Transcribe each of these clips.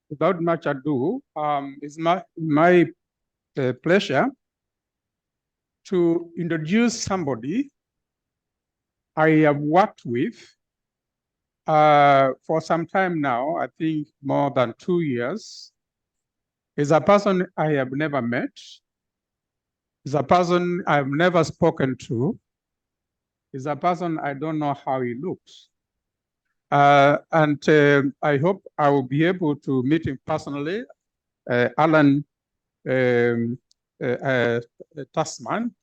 without much ado, it's my pleasure to introduce somebody I have worked with for some time now, I think more than 2 years. He's a person I have never met. He's a person I've never spoken to. He's a person I don't know how he looks. And I hope I will be able to meet him personally. Allan Tasman.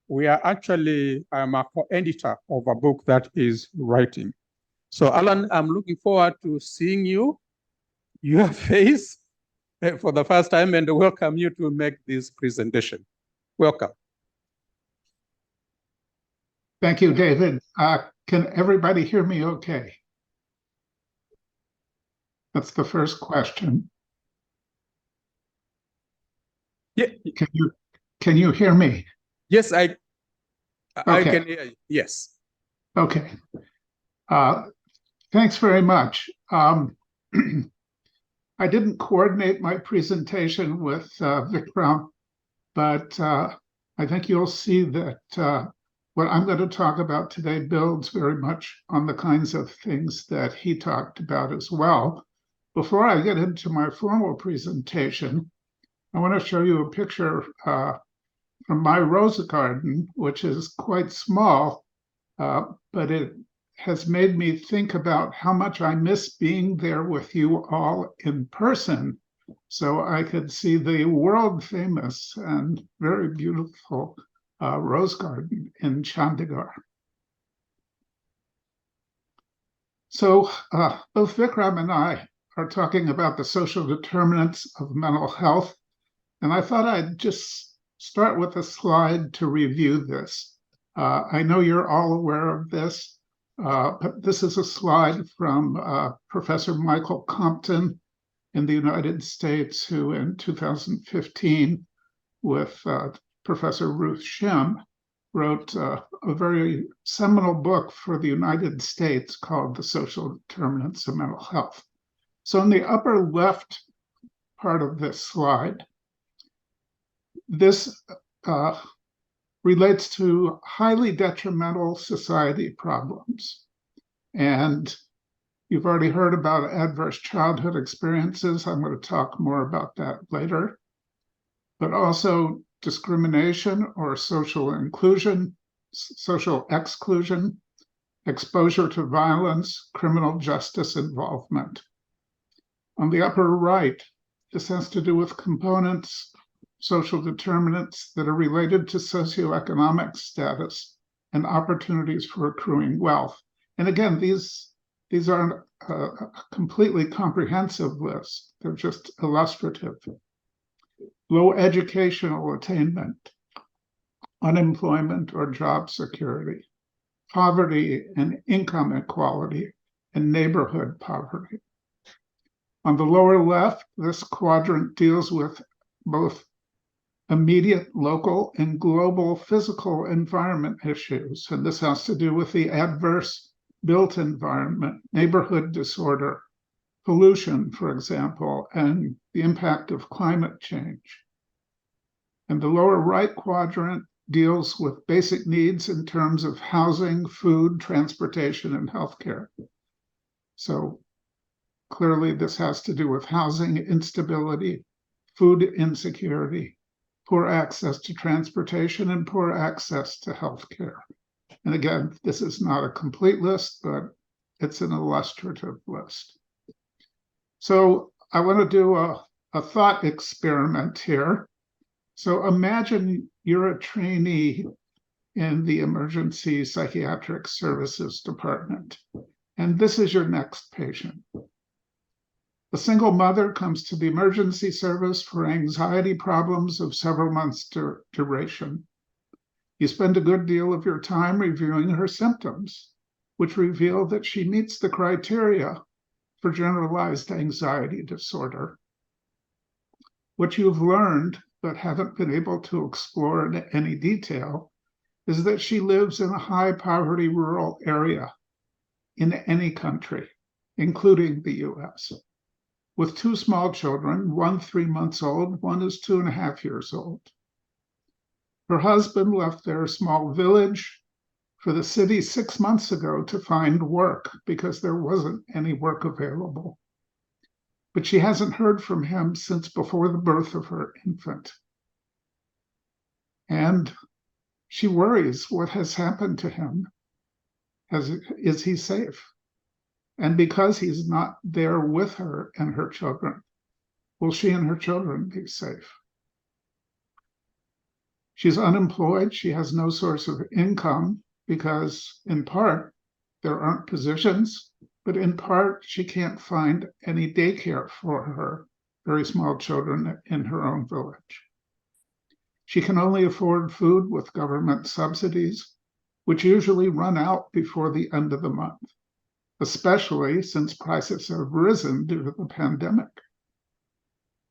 We are actually, I'm a co-editor of a book that is writing. So Allan, I'm looking forward to seeing you, your face for the first time, and welcome you to make this presentation. Welcome. Thank you, David. Can everybody hear me okay? That's the first question. Yeah. Can you hear me? Yes, I Okay. can hear you. Yes. Okay. Thanks very much. I didn't coordinate my presentation with Vikram, but I think you'll see that what I'm going to talk about today builds very much on the kinds of things that he talked about as well. Before I get into my formal presentation, I want to show you a picture from my rose garden, which is quite small, but it has made me think about how much I miss being there with you all in person, so I could see the world famous and very beautiful rose garden in Chandigarh. So both Vikram and I are talking about the social determinants of mental health, and I thought I'd just start with a slide to review this. I know you're all aware of this, but this is a slide from Professor Michael Compton in the United States, who in 2015, with Professor Ruth Shim, wrote a very seminal book for the United States called The Social Determinants of Mental Health. So in the upper left part of this slide, this relates to highly detrimental society problems. And you've already heard about adverse childhood experiences. I'm going to talk more about that later. But also discrimination or social inclusion, social exclusion, exposure to violence, criminal justice involvement. On the upper right, this has to do with components, social determinants that are related to socioeconomic status and opportunities for accruing wealth. And again, these aren't a completely comprehensive list. They're just illustrative. Low educational attainment, unemployment or job security, poverty and income inequality, and neighborhood poverty. On the lower left, this quadrant deals with both immediate, local, and global physical environment issues. And this has to do with the adverse built environment, neighborhood disorder, pollution, for example, and the impact of climate change. And the lower right quadrant deals with basic needs in terms of housing, food, transportation, and healthcare. So clearly this has to do with housing instability, food insecurity, poor access to transportation, and poor access to healthcare. And again, this is not a complete list, but it's an illustrative list. So I want to do a thought experiment here. So imagine you're a trainee in the Emergency Psychiatric Services Department, and this is your next patient. A single mother comes to the emergency service for anxiety problems of several months' duration. You spend a good deal of your time reviewing her symptoms, which reveal that she meets the criteria for generalized anxiety disorder. What you've learned, but haven't been able to explore in any detail, is that she lives in a high-poverty rural area in any country, including the US. with 2 small children, one 3 months old, one is 2.5 years old. Her husband left their small village for the city 6 months ago to find work because there wasn't any work available. But she hasn't heard from him since before the birth of her infant. And she worries what has happened to him. Is he safe? And because he's not there with her and her children, will she and her children be safe? She's unemployed. She has no source of income because, in part, there aren't positions, but in part, she can't find any daycare for her very small children in her own village. She can only afford food with government subsidies, which usually run out before the end of the month, especially since prices have risen due to the pandemic.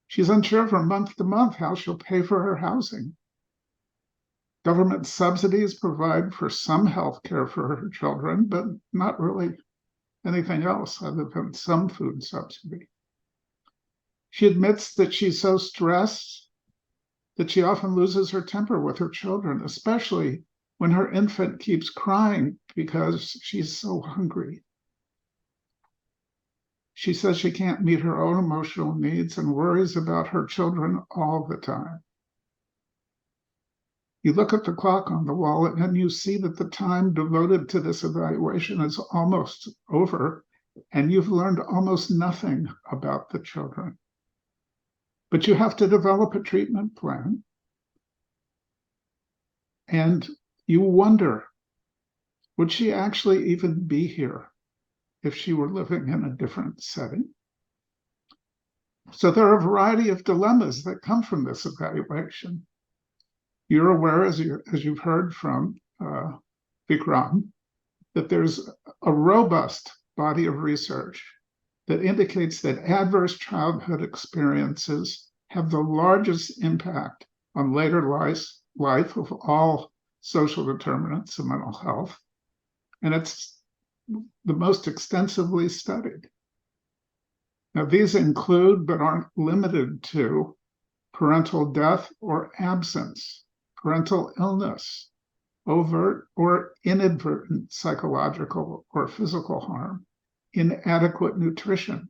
She's unsure from month to month how she'll pay for her housing. Government subsidies provide for some health care for her children, but not really anything else other than some food subsidy. She admits that she's so stressed that she often loses her temper with her children, especially when her infant keeps crying because she's so hungry. She says she can't meet her own emotional needs and worries about her children all the time. You look at the clock on the wall and you see that the time devoted to this evaluation is almost over, and you've learned almost nothing about the children. But you have to develop a treatment plan. And you wonder, would she actually even be here if she were living in a different setting? So there are a variety of dilemmas that come from this evaluation. You're aware, as you've heard from Vikram, that there's a robust body of research that indicates that adverse childhood experiences have the largest impact on later life of all social determinants of mental health. And it's the most extensively studied. Now, these include, but aren't limited to, parental death or absence, parental illness, overt or inadvertent psychological or physical harm, inadequate nutrition,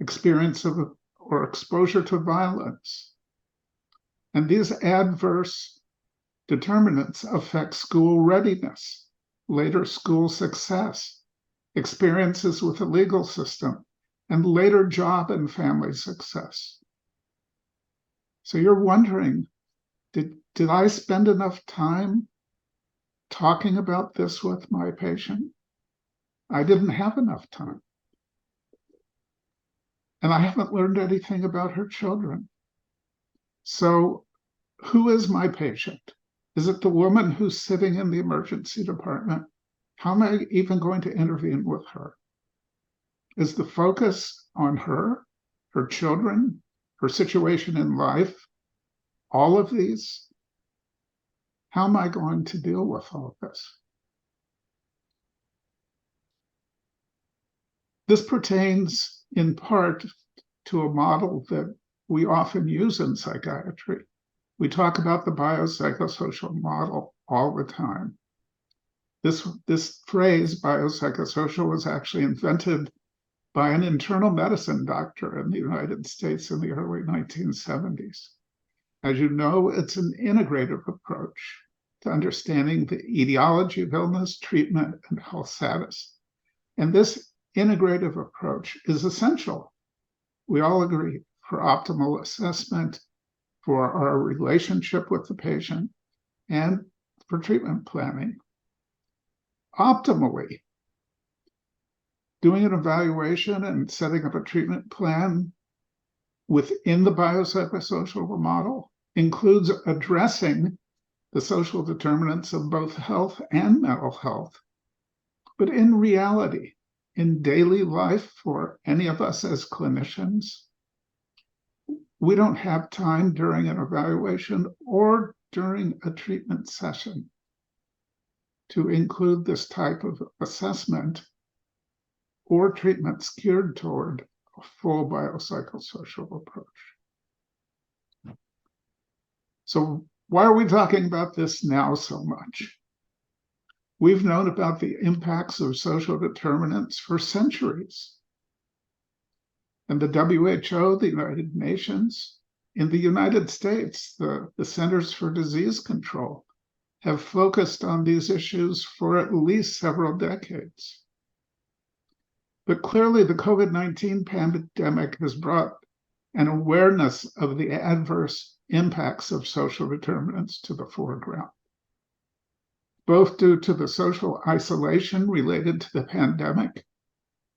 experience of or exposure to violence. And these adverse determinants affect school readiness, later school success, experiences with the legal system, and later job and family success. So you're wondering, did I spend enough time talking about this with my patient? I didn't have enough time. And I haven't learned anything about her children. So who is my patient? Is it the woman who's sitting in the emergency department? How am I even going to intervene with her? Is the focus on her children, her situation in life, all of these? How am I going to deal with all of this? This pertains in part to a model that we often use in psychiatry. We talk about the biopsychosocial model all the time. This phrase, biopsychosocial, was actually invented by an internal medicine doctor in the United States in the early 1970s. As you know, it's an integrative approach to understanding the etiology of illness, treatment, and health status. And this integrative approach is essential, we all agree, for optimal assessment, for our relationship with the patient, and for treatment planning. Optimally, doing an evaluation and setting up a treatment plan within the biopsychosocial model includes addressing the social determinants of both health and mental health. But in reality, in daily life for any of us as clinicians, we don't have time during an evaluation or during a treatment session to include this type of assessment or treatments geared toward a full biopsychosocial approach. So why are we talking about this now so much? We've known about the impacts of social determinants for centuries. And the WHO, the United Nations, in the United States, the Centers for Disease Control have focused on these issues for at least several decades. But clearly, the COVID-19 pandemic has brought an awareness of the adverse impacts of social determinants to the foreground, both due to the social isolation related to the pandemic.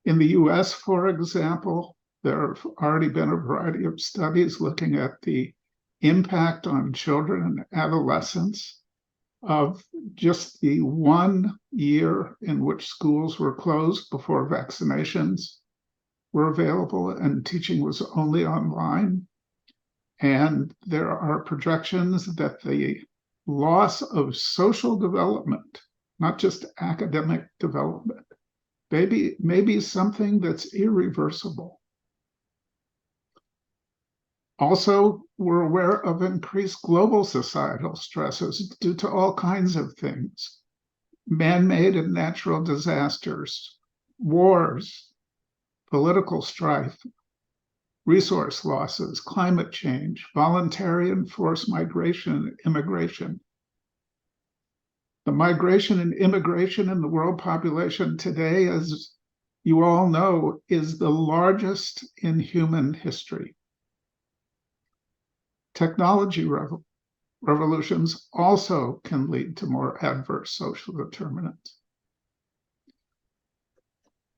In the US, for example, there have already been a variety of studies looking at the impact on children and adolescents of just the 1 year in which schools were closed before vaccinations were available and teaching was only online. And there are projections that the loss of social development, not just academic development, may be something that's irreversible. Also, we're aware of increased global societal stresses due to all kinds of things: man-made and natural disasters, wars, political strife, resource losses, climate change, voluntary and forced migration and immigration. The migration and immigration in the world population today, as you all know, is the largest in human history. Technology revolutions also can lead to more adverse social determinants.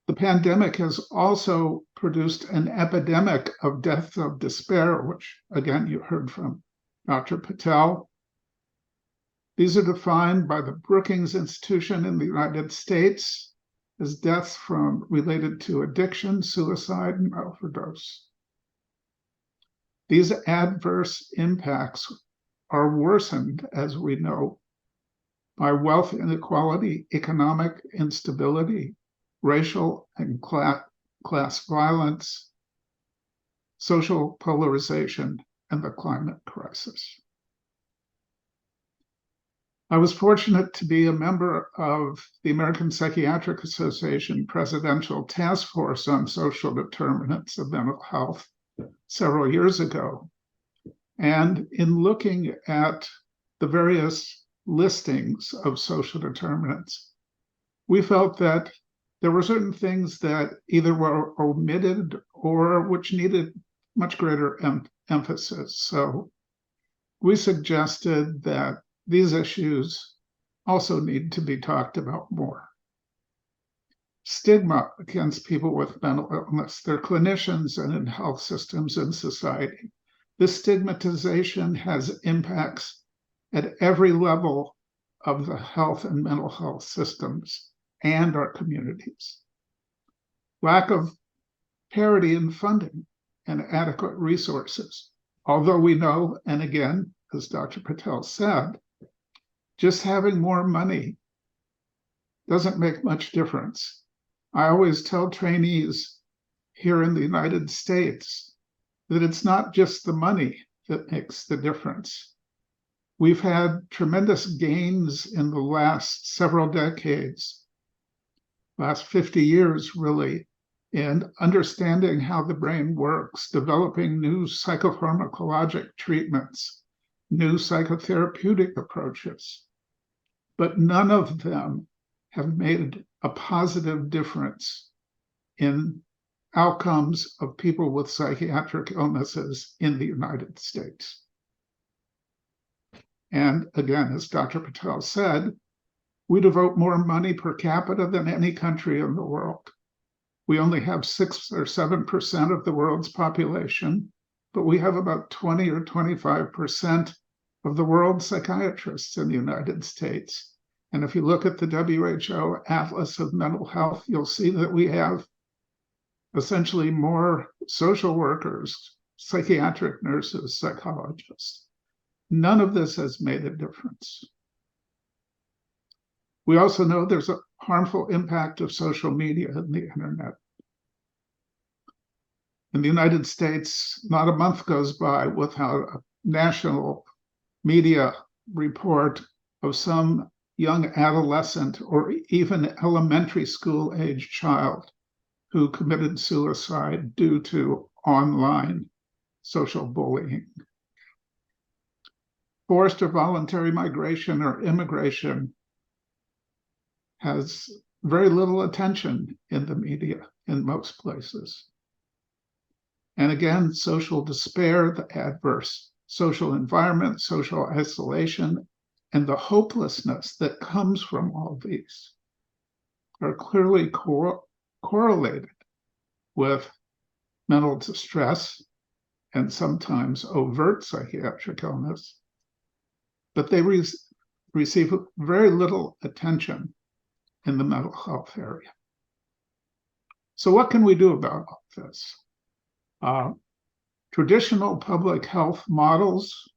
The pandemic has also produced an epidemic of deaths of despair, which, again, you heard from Dr. Patel. These are defined by the Brookings Institution in the United States as deaths related to addiction, suicide, and overdose. These adverse impacts are worsened, as we know, by wealth inequality, economic instability, racial and class violence, social polarization, and the climate crisis. I was fortunate to be a member of the American Psychiatric Association Presidential Task Force on Social Determinants of Mental Health several years ago. And in looking at the various listings of social determinants, we felt that there were certain things that either were omitted or which needed much greater emphasis. So we suggested that these issues also need to be talked about more. Stigma against people with mental illness, their clinicians and in health systems and society. This stigmatization has impacts at every level of the health and mental health systems and our communities. Lack of parity in funding and adequate resources. Although we know, and again, as Dr. Patel said, just having more money doesn't make much difference. I always tell trainees here in the United States that it's not just the money that makes the difference. We've had tremendous gains in the last several decades, last 50 years really, in understanding how the brain works, developing new psychopharmacologic treatments, new psychotherapeutic approaches. But none of them have made a positive difference in outcomes of people with psychiatric illnesses in the United States. And again, as Dr. Patel said, we devote more money per capita than any country in the world. We only have 6 or 7% of the world's population, but we have about 20 or 25% of the world's psychiatrists in the United States. And if you look at the WHO Atlas of Mental Health, you'll see that we have essentially more social workers, psychiatric nurses, psychologists. None of this has made a difference. We also know there's a harmful impact of social media and the internet. In the United States, not a month goes by without a national media report of some young adolescent or even elementary school age child who committed suicide due to online social bullying. Forced or voluntary migration or immigration has very little attention in the media in most places. And again, social despair, the adverse social environment, social isolation, and the hopelessness that comes from all these are clearly correlated with mental distress and sometimes overt psychiatric illness, but they receive very little attention in the mental health area. So what can we do about all this? Traditional public health models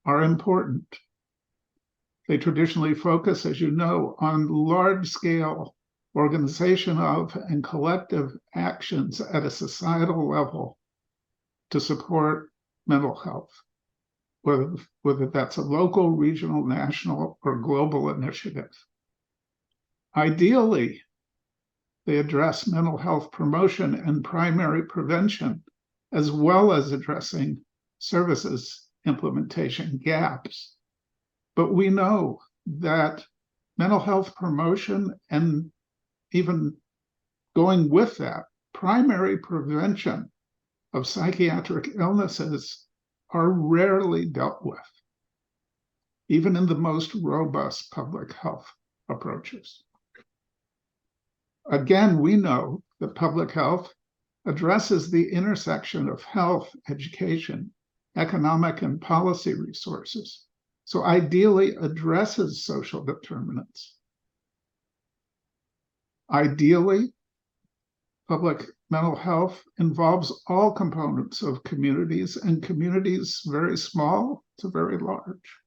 are important. They traditionally focus, as you know, on large-scale organization of and collective actions at a societal level to support mental health, whether that's a local, regional, national, or global initiative. Ideally, they address mental health promotion and primary prevention, as well as addressing services implementation gaps. But we know that mental health promotion and even going with that, primary prevention of psychiatric illnesses are rarely dealt with, even in the most robust public health approaches. Again, we know that public health addresses the intersection of health, education, economic, and policy resources, so ideally addresses social determinants. Ideally, public mental health involves all components of communities, and communities very small to very large.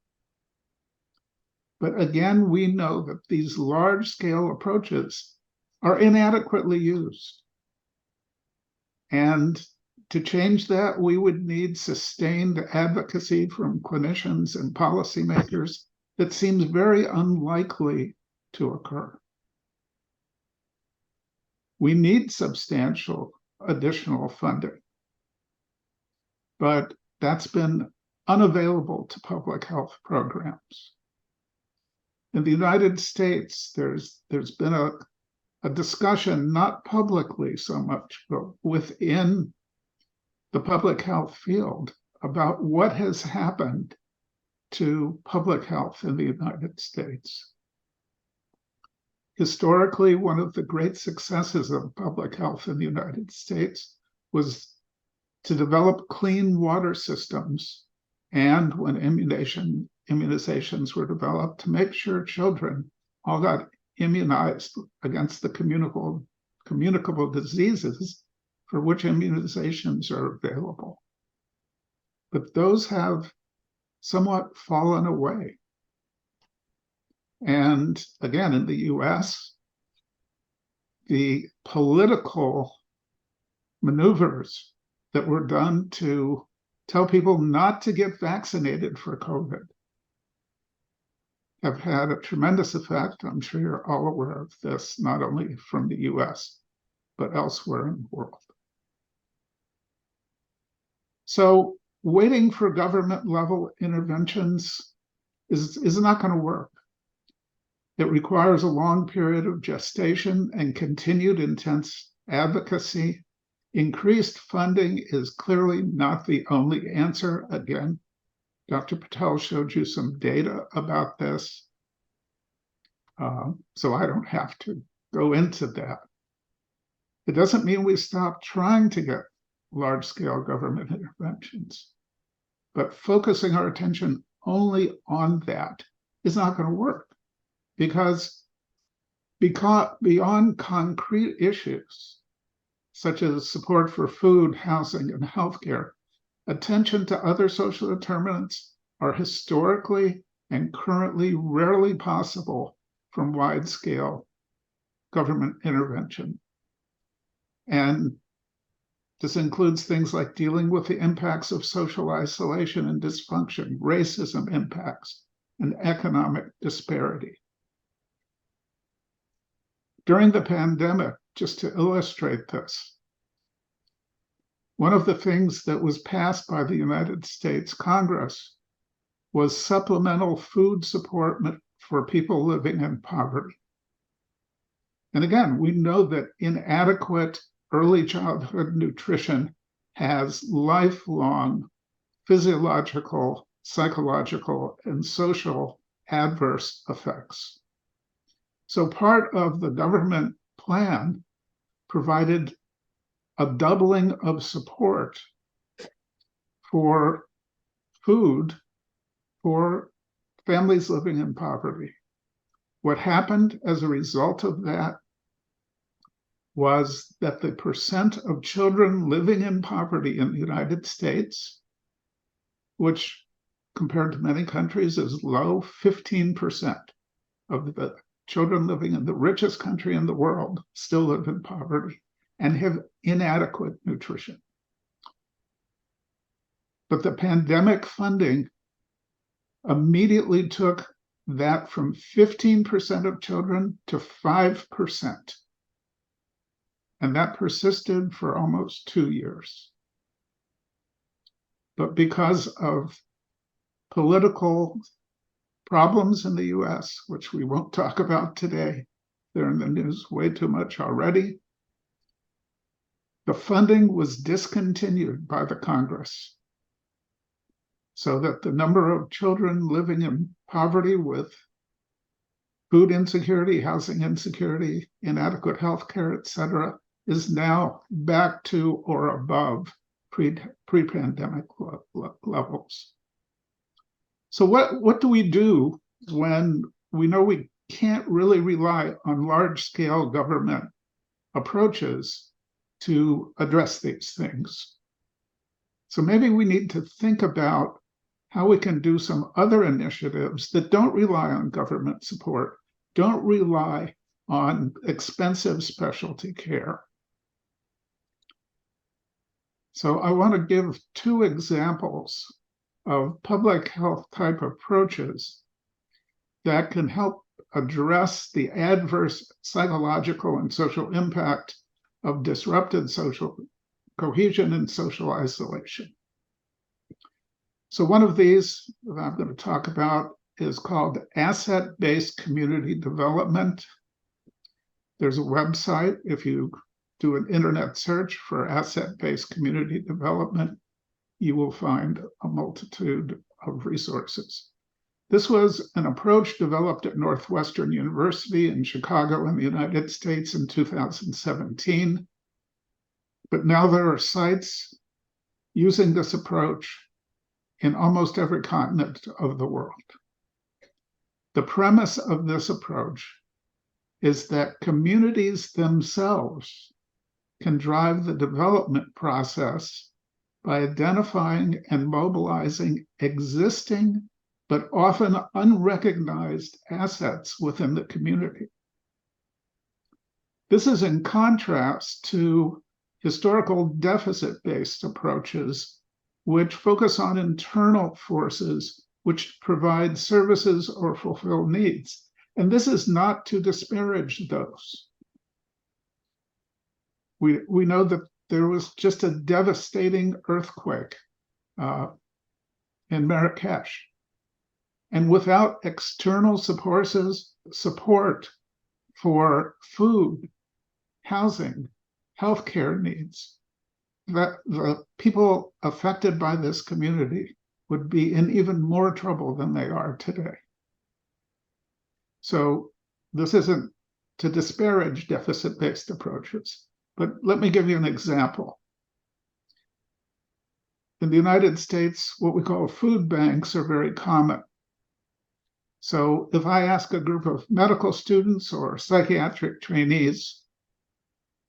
But again, we know that these large-scale approaches are inadequately used. And to change that, we would need sustained advocacy from clinicians and policymakers that seems very unlikely to occur. We need substantial additional funding, but that's been unavailable to public health programs. In the United States, there's been a discussion, not publicly so much, but within the public health field about what has happened to public health in the United States. Historically, one of the great successes of public health in the United States was to develop clean water systems, and when immunizations were developed, to make sure children all got immunized against the communicable diseases for which immunizations are available. But those have somewhat fallen away. And again, in the US, the political maneuvers that were done to tell people not to get vaccinated for COVID have had a tremendous effect. I'm sure you're all aware of this, not only from the US, but elsewhere in the world. So waiting for government level interventions is not going to work. It requires a long period of gestation and continued intense advocacy. Increased funding is clearly not the only answer. Again, Dr. Patel showed you some data about this, so I don't have to go into that. It doesn't mean we stop trying to get large-scale government interventions, but focusing our attention only on that is not going to work, because beyond concrete issues, such as support for food, housing, and healthcare, attention to other social determinants are historically and currently rarely possible from wide-scale government intervention. And This includes things like dealing with the impacts of social isolation and dysfunction, racism impacts, and economic disparity. During the pandemic, just to illustrate this, one of the things that was passed by the United States Congress was supplemental food support for people living in poverty. And again, we know that inadequate early childhood nutrition has lifelong physiological, psychological, and social adverse effects. So part of the government plan provided a doubling of support for food for families living in poverty. What happened as a result of that was that the percent of children living in poverty in the United States, which compared to many countries is low, 15% of the children living in the richest country in the world still live in poverty and have inadequate nutrition. But the pandemic funding immediately took that from 15% of children to 5%. And that persisted for almost 2 years. But because of political problems in the US, which we won't talk about today, they're in the news way too much already, the funding was discontinued by the Congress, so that the number of children living in poverty with food insecurity, housing insecurity, inadequate health care, et cetera, is now back to or above pre-pandemic levels. So what do we do when we know we can't really rely on large-scale government approaches to address these things? So maybe we need to think about how we can do some other initiatives that don't rely on government support, don't rely on expensive specialty care. So I want to give 2 examples of public health type approaches that can help address the adverse psychological and social impact of disrupted social cohesion and social isolation. So one of these that I'm going to talk about is called asset-based community development. There's a website. If you do an internet search for asset-based community development, you will find a multitude of resources. This was an approach developed at Northwestern University in Chicago in the United States in 2017. But now there are sites using this approach in almost every continent of the world. The premise of this approach is that communities themselves can drive the development process by identifying and mobilizing existing but often unrecognized assets within the community. This is in contrast to historical deficit-based approaches, which focus on internal forces which provide services or fulfill needs. And this is not to disparage those. We know that there was just a devastating earthquake in Marrakesh. And without external support for food, housing, healthcare needs, that the people affected by this community would be in even more trouble than they are today. So this isn't to disparage deficit-based approaches, but let me give you an example. In the United States, what we call food banks are very common. So if I ask a group of medical students or psychiatric trainees,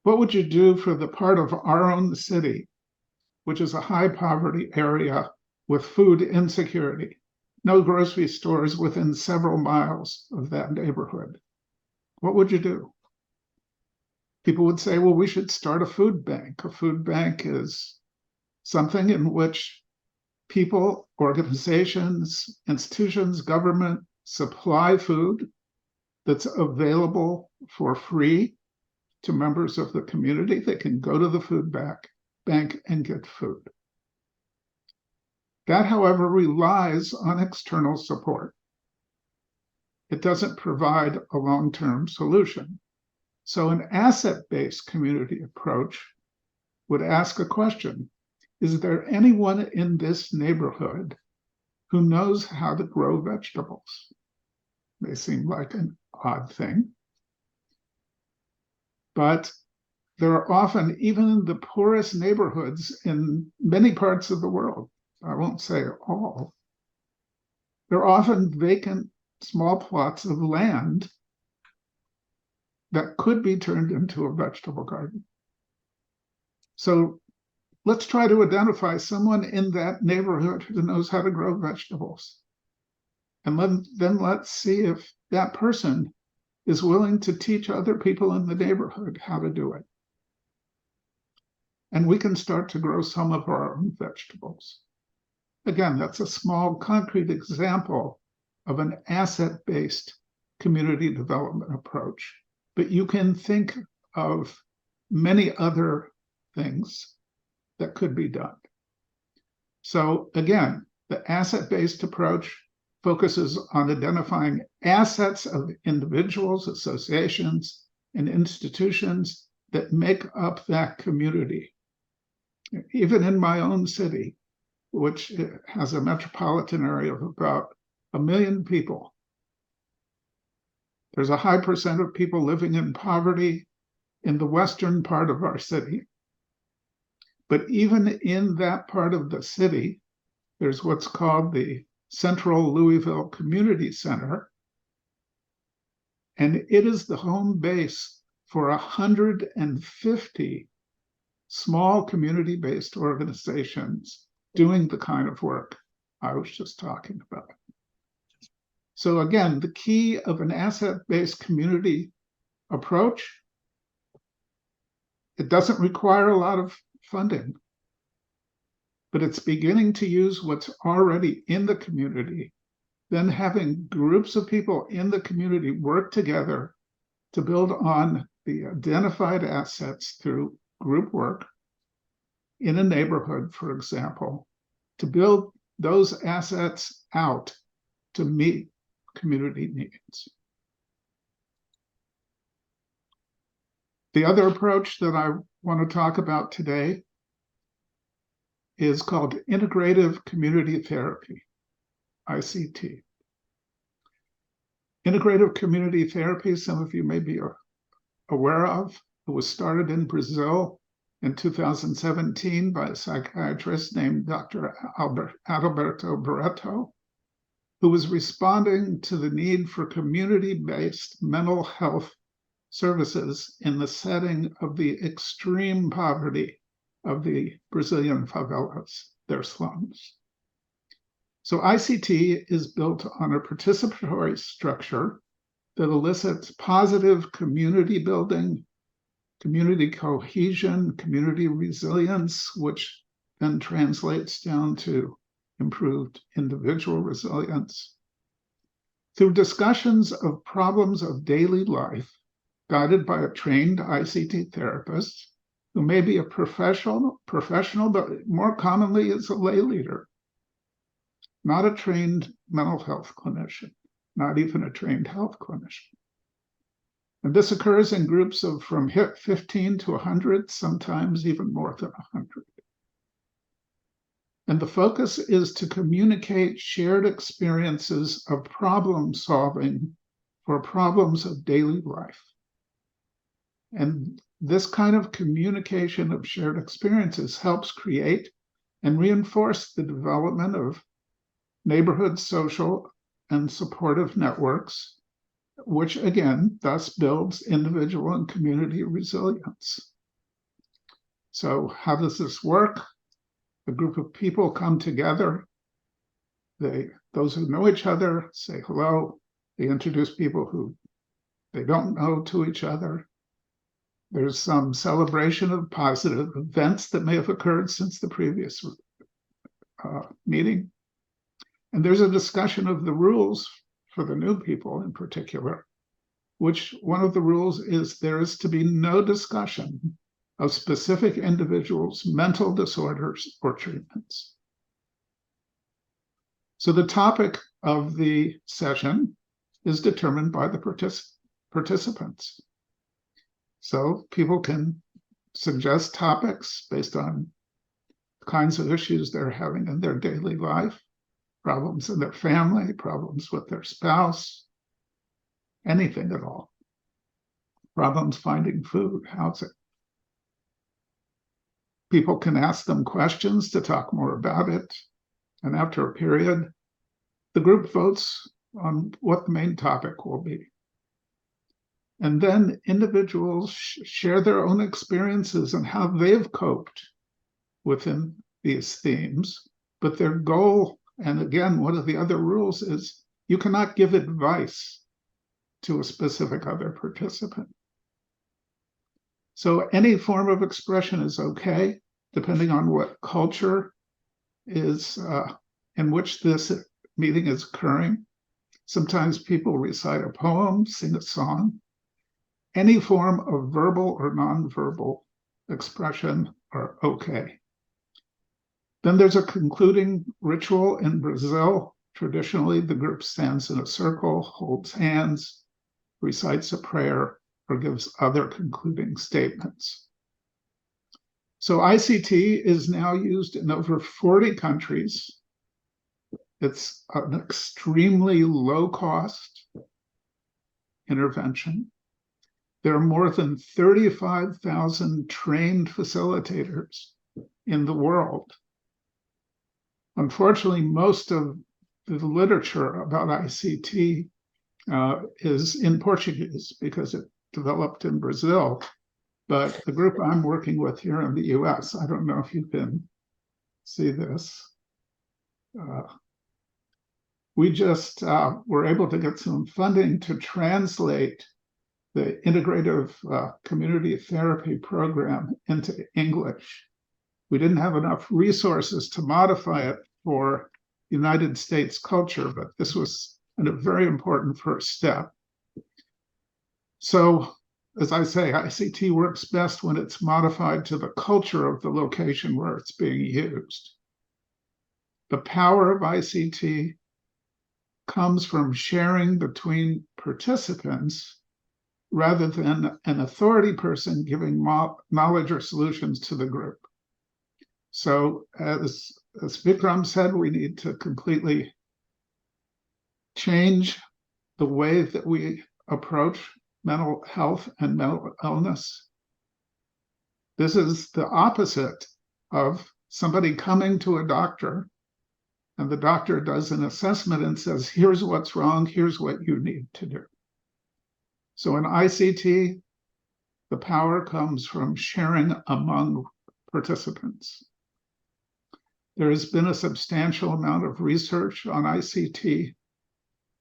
what would you do for the part of our own city, which is a high poverty area with food insecurity, no grocery stores within several miles of that neighborhood? What would you do? People would say, well, we should start a food bank. A food bank is something in which people, organizations, institutions, government supply food that's available for free to members of the community. They can go to the food bank and get food. That, however, relies on external support. It doesn't provide a long-term solution. So an asset-based community approach would ask a question: is there anyone in this neighborhood who knows how to grow vegetables? They seem like an odd thing. But there are often, even in the poorest neighborhoods in many parts of the world, I won't say all, there are often vacant small plots of land that could be turned into a vegetable garden. So let's try to identify someone in that neighborhood who knows how to grow vegetables. And then let's see if that person is willing to teach other people in the neighborhood how to do it. And we can start to grow some of our own vegetables. Again, that's a small, concrete example of an asset-based community development approach. But you can think of many other things that could be done. So again, the asset-based approach focuses on identifying assets of individuals, associations, and institutions that make up that community. Even in my own city, which has a metropolitan area of about 1 million people, there's a high percent of people living in poverty in the western part of our city. But even in that part of the city, there's what's called the Central Louisville Community Center. And it is the home base for 150 small community-based organizations doing the kind of work I was just talking about. So again, the key of an asset-based community approach, it doesn't require a lot of funding, but it's beginning to use what's already in the community, then having groups of people in the community work together to build on the identified assets through group work in a neighborhood, for example, to build those assets out to meet community needs. The other approach that I want to talk about today is called integrative community therapy, ICT. Integrative community therapy, some of you may be aware of, it was started in Brazil in 2017 by a psychiatrist named Dr. Adalberto Barreto, who was responding to the need for community-based mental health services in the setting of the extreme poverty of the Brazilian favelas, their slums. So ICT is built on a participatory structure that elicits positive community building, community cohesion, community resilience, which then translates down to improved individual resilience. Through discussions of problems of daily life, guided by a trained ICT therapist, who may be a professional, but more commonly is a lay leader, not a trained mental health clinician, not even a trained health clinician. And this occurs in groups of from 15 to 100, sometimes even more than 100. And the focus is to communicate shared experiences of problem solving for problems of daily life. And this kind of communication of shared experiences helps create and reinforce the development of neighborhood social and supportive networks, which again, thus builds individual and community resilience. So how does this work? A group of people come together. Those who know each other say hello. They introduce people who they don't know to each other. There's some celebration of positive events that may have occurred since the previous meeting. And there's a discussion of the rules for the new people in particular, which one of the rules is there is to be no discussion of specific individuals' mental disorders or treatments. So the topic of the session is determined by the participants. So people can suggest topics based on the kinds of issues they're having in their daily life, problems in their family, problems with their spouse, anything at all. Problems finding food, housing. People can ask them questions to talk more about it. And after a period, the group votes on what the main topic will be. And then individuals share their own experiences and how they've coped within these themes. But their goal, and again, one of the other rules is you cannot give advice to a specific other participant. So any form of expression is okay, depending on what culture is in which this meeting is occurring. Sometimes people recite a poem, sing a song. Any form of verbal or nonverbal expression are okay. Then there's a concluding ritual in Brazil. Traditionally, the group stands in a circle, holds hands, recites a prayer, or gives other concluding statements. So ICT is now used in over 40 countries. It's an extremely low-cost intervention. There are more than 35,000 trained facilitators in the world. Unfortunately, most of the literature about ICT is in Portuguese because it developed in Brazil. But the group I'm working with here in the US, I don't know if you can see this. We just were able to get some funding to translate the integrative community therapy program into English. We didn't have enough resources to modify it for United States culture, but this was a very important first step. So, as I say, ICT works best when it's modified to the culture of the location where it's being used. The power of ICT comes from sharing between participants rather than an authority person giving knowledge or solutions to the group. So as Vikram said, we need to completely change the way that we approach mental health and mental illness. This is the opposite of somebody coming to a doctor and the doctor does an assessment and says, here's what's wrong, here's what you need to do. So in ICT, the power comes from sharing among participants. There has been a substantial amount of research on ICT.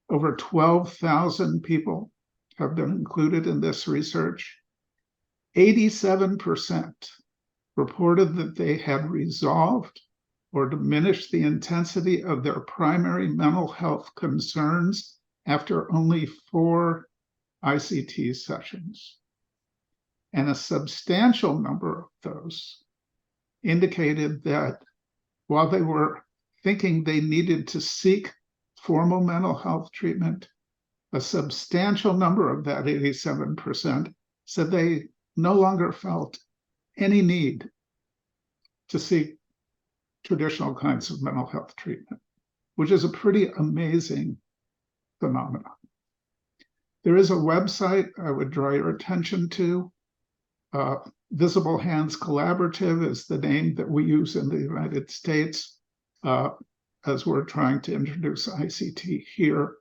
Over 12,000 people have been included in this research. 87% reported that they had resolved or diminished the intensity of their primary mental health concerns after only 4 ICT sessions. And a substantial number of those indicated that while they were thinking they needed to seek formal mental health treatment, a substantial number of that 87% said they no longer felt any need to seek traditional kinds of mental health treatment, which is a pretty amazing phenomenon. There is a website I would draw your attention to. Visible Hands Collaborative is the name that we use in the United States as we're trying to introduce ICT here.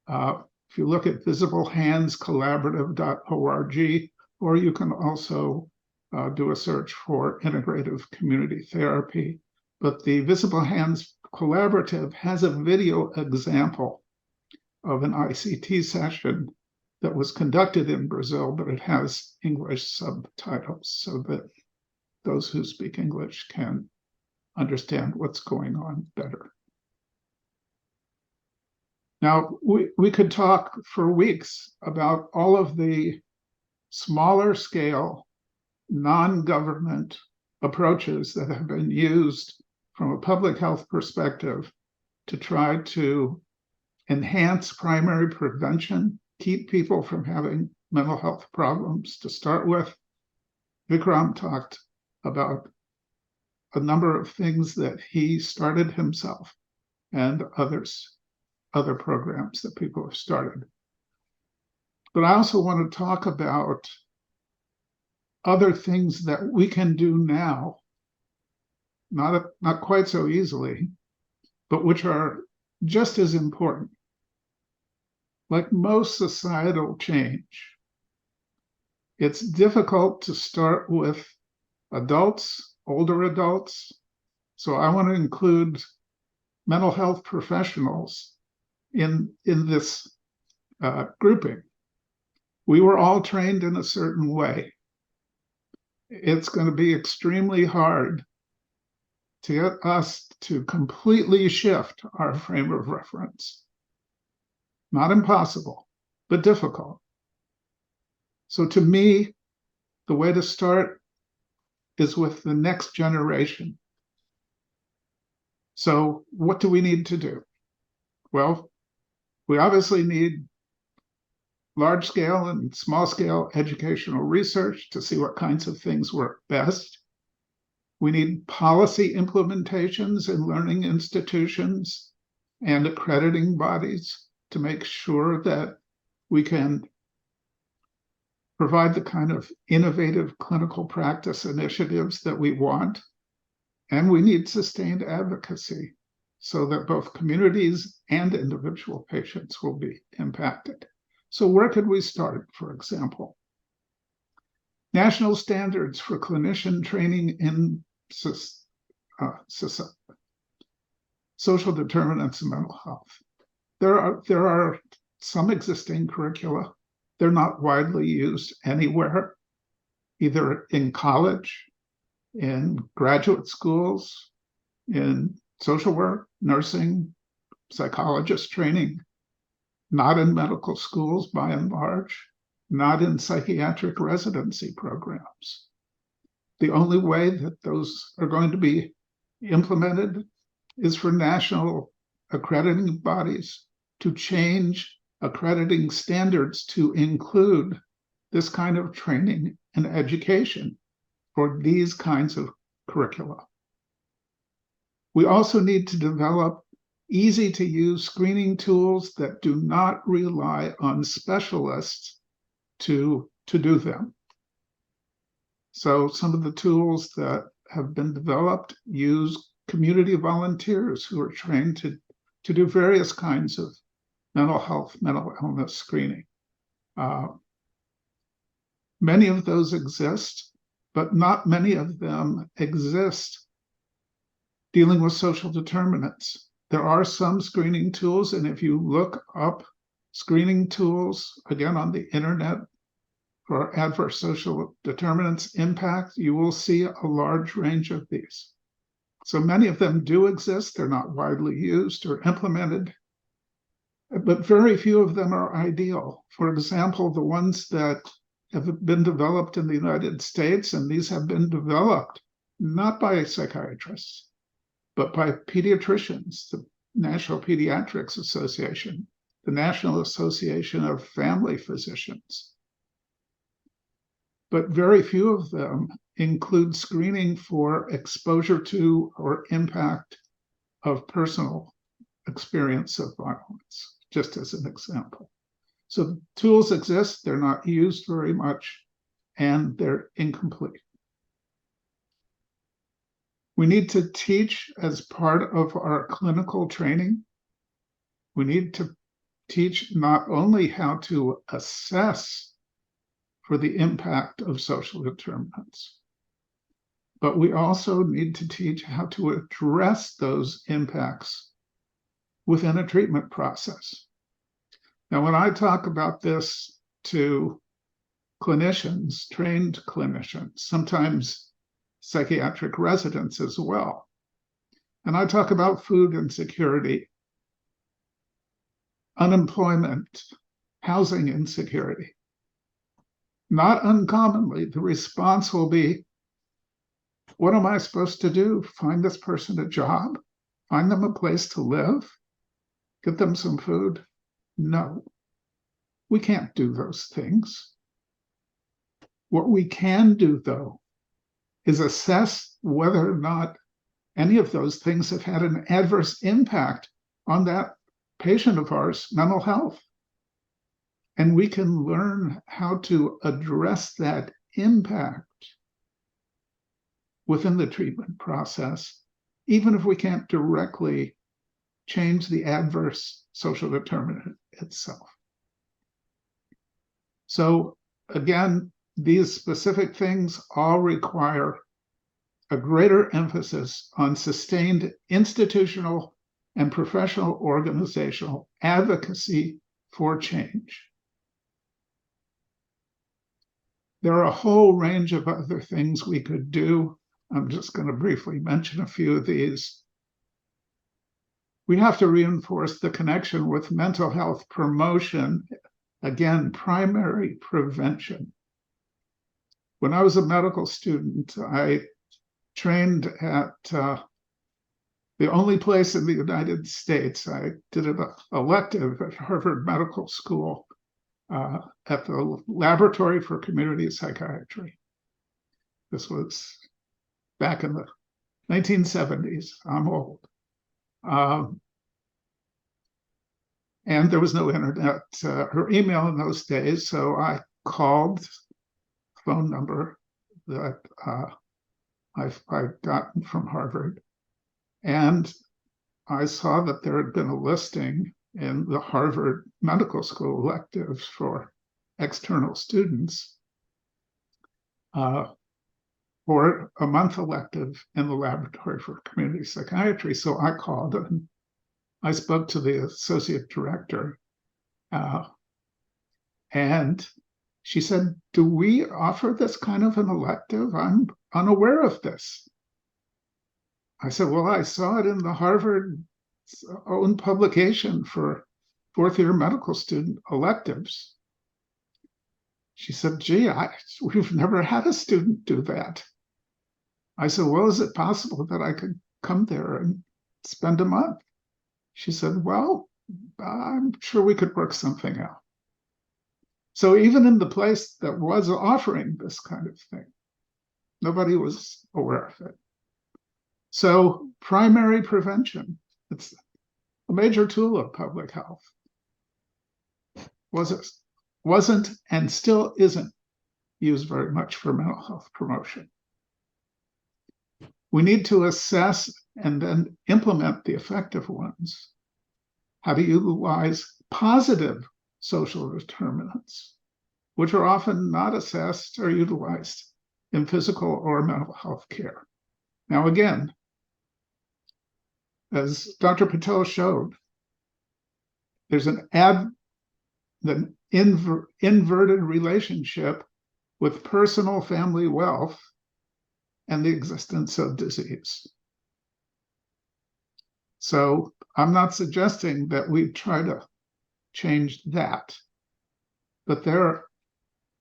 If you look at visiblehandscollaborative.org, or you can also do a search for integrative community therapy. But the Visible Hands Collaborative has a video example of an ICT session that was conducted in Brazil, but it has English subtitles so that those who speak English can understand what's going on better. Now, we could talk for weeks about all of the smaller scale, non-government approaches that have been used from a public health perspective to try to enhance primary prevention, keep people from having mental health problems. To start with, Vikram talked about a number of things that he started himself and other programs that people have started. But I also want to talk about other things that we can do now, not quite so easily, but which are just as important. Like most societal change, it's difficult to start with adults, older adults. So I want to include mental health professionals in this grouping. We were all trained in a certain way. It's going to be extremely hard to get us to completely shift our frame of reference. Not impossible, but difficult. So to me, the way to start is with the next generation. So what do we need to do? Well, we obviously need large-scale and small-scale educational research to see what kinds of things work best. We need policy implementations in learning institutions and accrediting bodies to make sure that we can provide the kind of innovative clinical practice initiatives that we want. And we need sustained advocacy so that both communities and individual patients will be impacted. So where could we start, for example? National standards for clinician training in social determinants of mental health. There are some existing curricula. They're not widely used anywhere, either in college, in graduate schools, in social work, nursing, psychologist training, not in medical schools by and large, not in psychiatric residency programs. The only way that those are going to be implemented is for national accrediting bodies to change accrediting standards to include this kind of training and education for these kinds of curricula. We also need to develop easy-to-use screening tools that do not rely on specialists to do them. So some of the tools that have been developed use community volunteers who are trained to do various kinds of mental health, mental illness screening. Many of those exist, but not many of them exist dealing with social determinants. There are some screening tools, and if you look up screening tools, again, on the internet for adverse social determinants impact, you will see a large range of these. So many of them do exist. They're not widely used or implemented, but very few of them are ideal. For example, the ones that have been developed in the United States, and these have been developed not by psychiatrists, but by pediatricians, the National Pediatrics Association, the National Association of Family Physicians. But very few of them include screening for exposure to or impact of personal experience of violence, just as an example. So tools exist, they're not used very much, and they're incomplete. We need to teach as part of our clinical training. We need to teach not only how to assess for the impact of social determinants, but we also need to teach how to address those impacts within a treatment process. Now, when I talk about this to clinicians, trained clinicians, sometimes psychiatric residents as well. And I talk about food insecurity, unemployment, housing insecurity. Not uncommonly, the response will be, what am I supposed to do? Find this person a job? Find them a place to live? Get them some food? No, we can't do those things. What we can do, though, is assess whether or not any of those things have had an adverse impact on that patient of ours' mental health. And we can learn how to address that impact within the treatment process, even if we can't directly change the adverse social determinant itself. So again, these specific things all require a greater emphasis on sustained institutional and professional organizational advocacy for change. There are a whole range of other things we could do. I'm just going to briefly mention a few of these. We have to reinforce the connection with mental health promotion, again, primary prevention. When I was a medical student, I trained at the only place in the United States. I did an elective at Harvard Medical School at the Laboratory for Community Psychiatry. This was back in the 1970s. I'm old. And there was no internet or email in those days, so I called phone number that I've gotten from Harvard, and I saw that there had been a listing in the Harvard Medical School electives for external students for a month elective in the Laboratory for Community Psychiatry. So I called and I spoke to the associate director, and she said, do we offer this kind of an elective? I'm unaware of this. I said, well, I saw it in the Harvard's own publication for fourth-year medical student electives. She said, gee, we've never had a student do that. I said, well, is it possible that I could come there and spend a month? She said, well, I'm sure we could work something out. So even in the place that was offering this kind of thing, nobody was aware of it. So primary prevention, it's a major tool of public health. Wasn't and still isn't used very much for mental health promotion. We need to assess and then implement the effective ones, how to utilize positive social determinants, which are often not assessed or utilized in physical or mental health care. Now, again, as Dr. Patel showed, there's an inverted relationship with personal family wealth and the existence of disease. So I'm not suggesting that we try to change that, but there are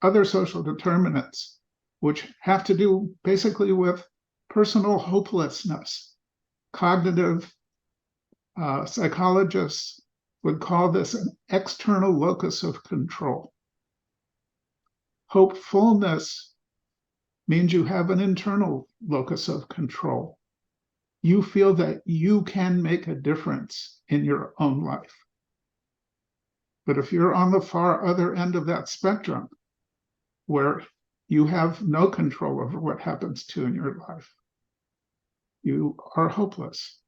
other social determinants which have to do basically with personal hopelessness. Cognitive psychologists would call this an external locus of control. Hopefulness means you have an internal locus of control. You feel that you can make a difference in your own life. But if you're on the far other end of that spectrum, where you have no control over what happens to in your life, you are hopeless.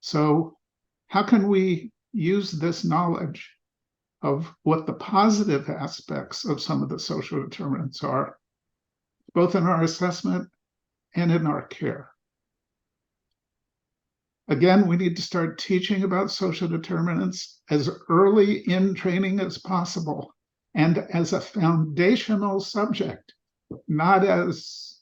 So how can we use this knowledge of what the positive aspects of some of the social determinants are, both in our assessment and in our care? Again, we need to start teaching about social determinants as early in training as possible and as a foundational subject, not as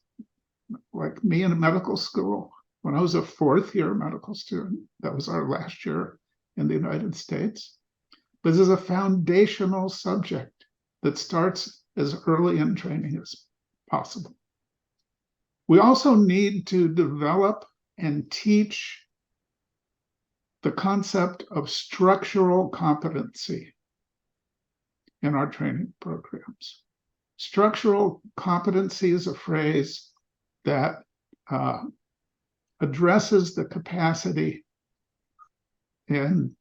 like me in medical school. When I was a fourth-year medical student, that was our last year in the United States. But this is a foundational subject that starts as early in training as possible. We also need to develop and teach the concept of structural competency in our training programs. Structural competency is a phrase that addresses the capacity in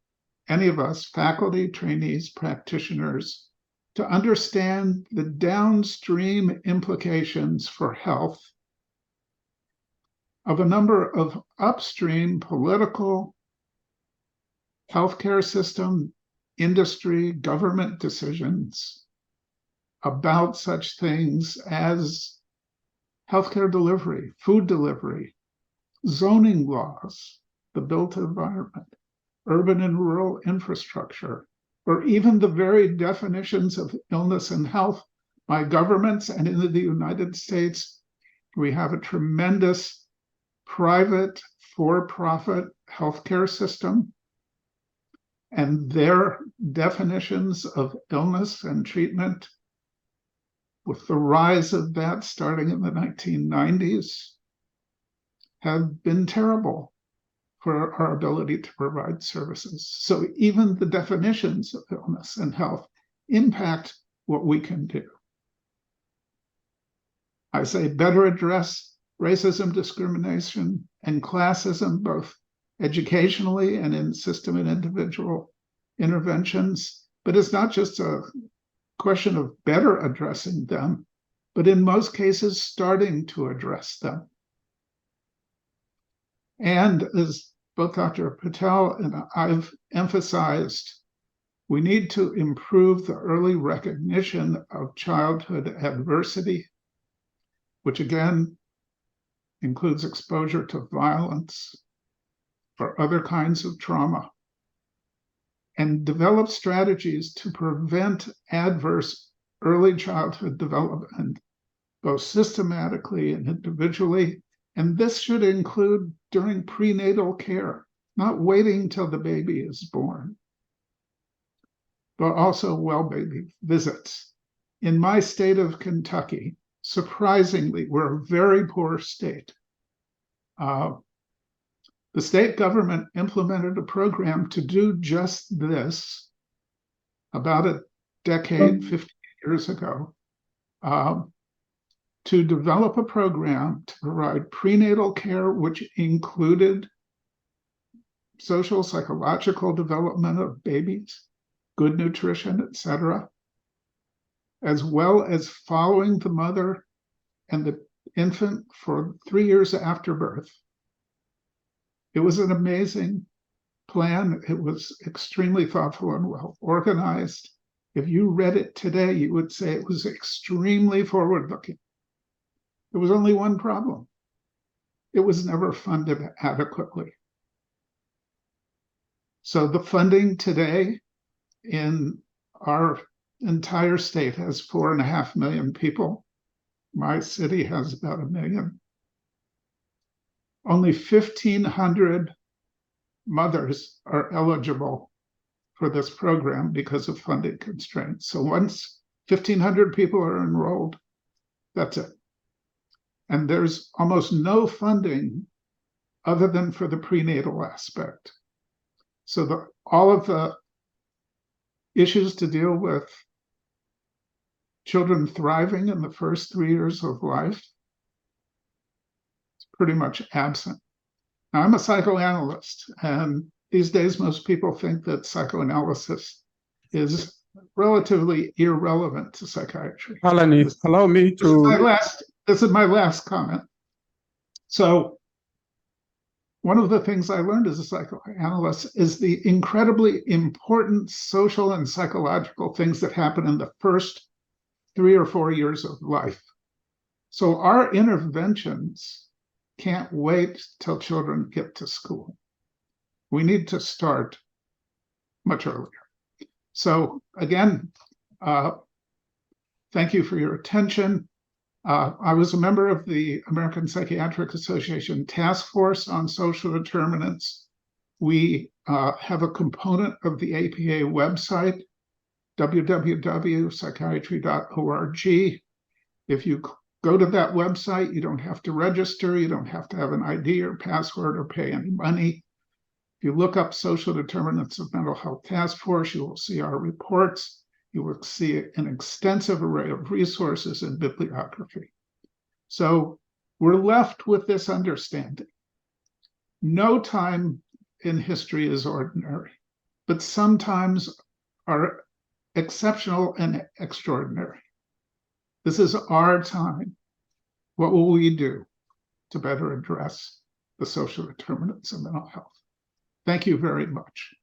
any of us, faculty, trainees, practitioners, to understand the downstream implications for health of a number of upstream political, healthcare system, industry, government decisions about such things as healthcare delivery, food delivery, zoning laws, the built environment, urban and rural infrastructure, or even the very definitions of illness and health by governments. And in the United States, we have a tremendous private for-profit healthcare system, and their definitions of illness and treatment, with the rise of that starting in the 1990s, have been terrible for our ability to provide services. So even the definitions of illness and health impact what we can do. I say better address racism, discrimination, and classism, both educationally and in system and individual interventions. But it's not just a question of better addressing them, but in most cases, starting to address them. And as both Dr. Patel and I've emphasized, we need to improve the early recognition of childhood adversity, which again includes exposure to violence or other kinds of trauma, and develop strategies to prevent adverse early childhood development, both systematically and individually. And this should include during prenatal care, not waiting till the baby is born, but also well baby visits. In my state of Kentucky, surprisingly, we're a very poor state. The state government implemented a program to do just this about a decade, 50 years ago, to develop a program to provide prenatal care, which included social, psychological development of babies, good nutrition, etc., as well as following the mother and the infant for 3 years after birth. It was an amazing plan. It was extremely thoughtful and well organized. If you read it today, you would say it was extremely forward-looking. There was only one problem. It was never funded adequately. So the funding today in our entire state has 4.5 million people. My city has about 1 million. Only 1,500 mothers are eligible for this program because of funding constraints. So once 1,500 people are enrolled, that's it. And there's almost no funding other than for the prenatal aspect. So all of the issues to deal with children thriving in the first 3 years of life, it's pretty much absent. Now, I'm a psychoanalyst, and these days most people think that psychoanalysis is relatively irrelevant to psychiatry. Allan, allow me to... This is my last comment. So one of the things I learned as a psychoanalyst is the incredibly important social and psychological things that happen in the first 3 or 4 years of life. So our interventions can't wait till children get to school. We need to start much earlier. So again, thank you for your attention. I was a member of the American Psychiatric Association Task Force on Social Determinants. We have a component of the APA website, www.psychiatry.org. If you go to that website, you don't have to register, you don't have to have an ID or password or pay any money. If you look up Social Determinants of Mental Health Task Force, you will see our reports. You will see an extensive array of resources and bibliography. So we're left with this understanding. No time in history is ordinary, but sometimes are exceptional and extraordinary. This is our time. What will we do to better address the social determinants of mental health? Thank you very much.